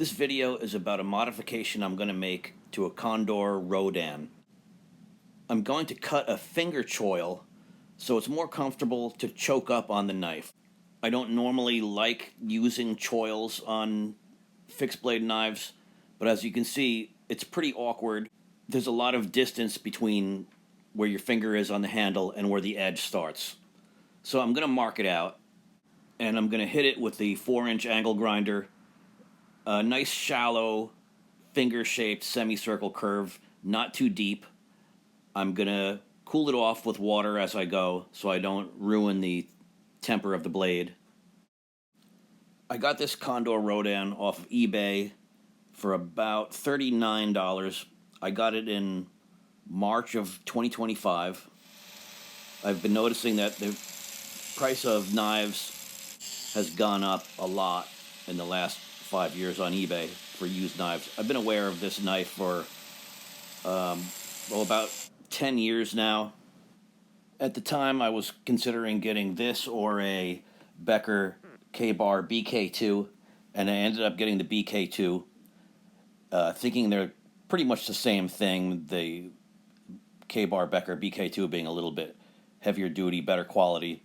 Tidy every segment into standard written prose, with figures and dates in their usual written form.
This video is about a modification I'm going to make to a Condor Rodan. I'm going to cut a finger choil so it's more comfortable to choke up on the knife. I don't normally like using choils on fixed blade knives, but as you can see, it's pretty awkward. There's a lot of distance between where your finger is on the handle and where the edge starts. So I'm going to mark it out, and I'm going to hit it with the 4-inch angle grinder. A nice shallow finger-shaped semicircle curve, not too deep. I'm going to cool it off with water as I go so I don't ruin the temper of the blade. I got this Condor Rodan off of eBay for about $39. I got it in March of 2025. I've been noticing that the price of knives has gone up a lot in the last 5 years on eBay for used knives. I've been aware of this knife for about 10 years now. At the time, I was considering getting this or a Becker K-Bar BK2, and I ended up getting the BK2, thinking they're pretty much the same thing, the K-Bar Becker BK2 being a little bit heavier duty, better quality.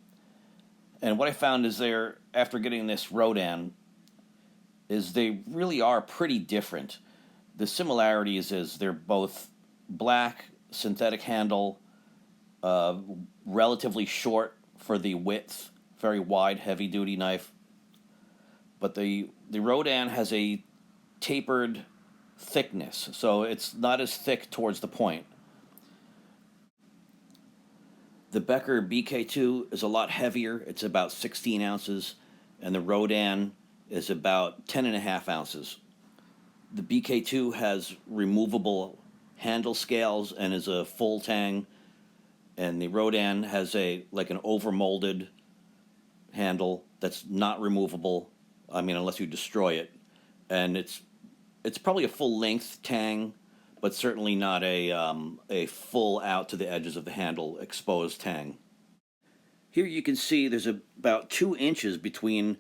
And what I found is after getting this Rodan, is they really are pretty different. The similarities is they're both black, synthetic handle, relatively short for the width, very wide, heavy-duty knife. But the Rodan has a tapered thickness, so it's not as thick towards the point. The Becker BK2 is a lot heavier. It's about 16 ounces, and the Rodan is about 10.5 ounces. The BK2 has removable handle scales and is a full tang, and the Rodan has an overmolded handle that's not removable. I mean, unless you destroy it, and it's probably a full length tang, but certainly not a full out to the edges of the handle exposed tang. Here you can see there's about 2 inches between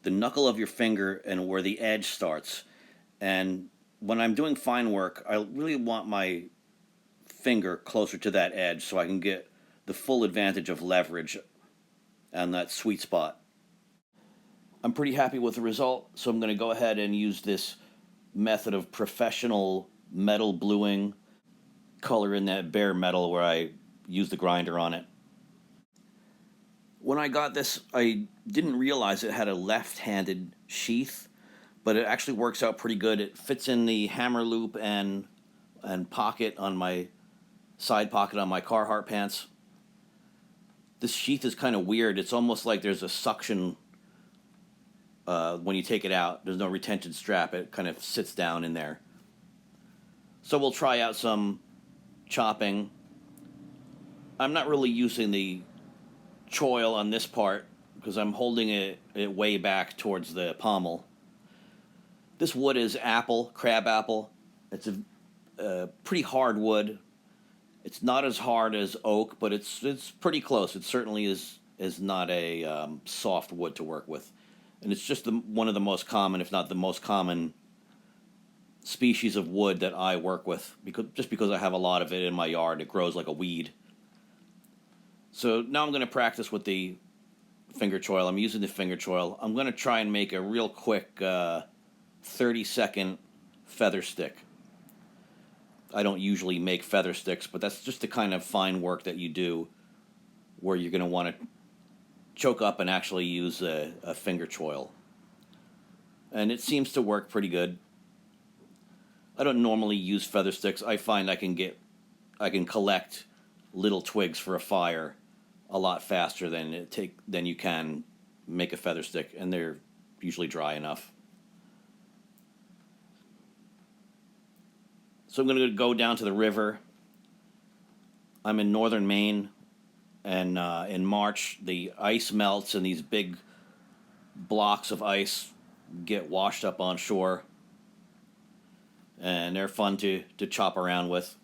the knuckle of your finger and where the edge starts. And when I'm doing fine work, I really want my finger closer to that edge so I can get the full advantage of leverage on that sweet spot. I'm pretty happy with the result, so I'm going to go ahead and use this method of professional metal bluing, color in that bare metal where I use the grinder on it. When I got this, I didn't realize it had a left-handed sheath, but it actually works out pretty good. It fits in the hammer loop and pocket on my side pocket on my Carhartt pants. This sheath is kind of weird. It's almost like there's a suction when you take it out. There's no retention strap. It kind of sits down in there. So we'll try out some chopping. I'm not really using the choil on this part because I'm holding it way back towards the pommel. This wood is crab apple. It's a pretty hard wood. It's not as hard as oak, but it's pretty close. It certainly is not a soft wood to work with, and it's just one of the most common, if not the most common, species of wood that I work with because I have a lot of it in my yard. It grows like a weed. So now I'm going to practice with the finger choil. I'm using the finger choil. I'm going to try and make a real quick 30-second feather stick. I don't usually make feather sticks, but that's just the kind of fine work that you do where you're going to want to choke up and actually use a finger choil. And it seems to work pretty good. I don't normally use feather sticks. I find I can collect little twigs for a fire a lot faster than you can make a feather stick, and they're usually dry enough. So I'm going to go down to the river. I'm in northern Maine, and in March the ice melts and these big blocks of ice get washed up on shore, and they're fun to chop around with.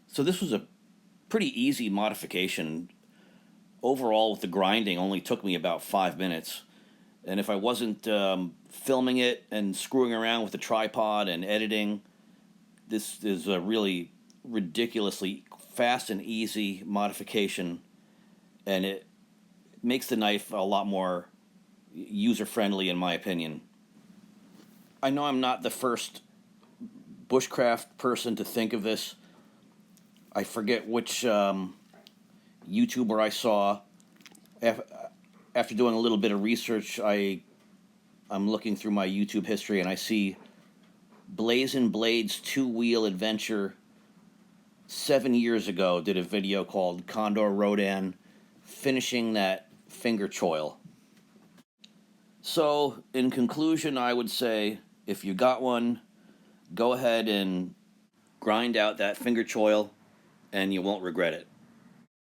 So this was a pretty easy modification. Overall, with the grinding, only took me about 5 minutes. And if I wasn't filming it and screwing around with the tripod and editing, this is a really ridiculously fast and easy modification, and it makes the knife a lot more user friendly, in my opinion. I know I'm not the first bushcraft person to think of this. I forget which YouTuber I saw. After doing a little bit of research, I'm looking through my YouTube history and I see Blazing Blades two-wheel adventure 7 years ago did a video called Condor Rodan finishing that finger choil. So, in conclusion, I would say if you got one, go ahead and grind out that finger choil and you won't regret it.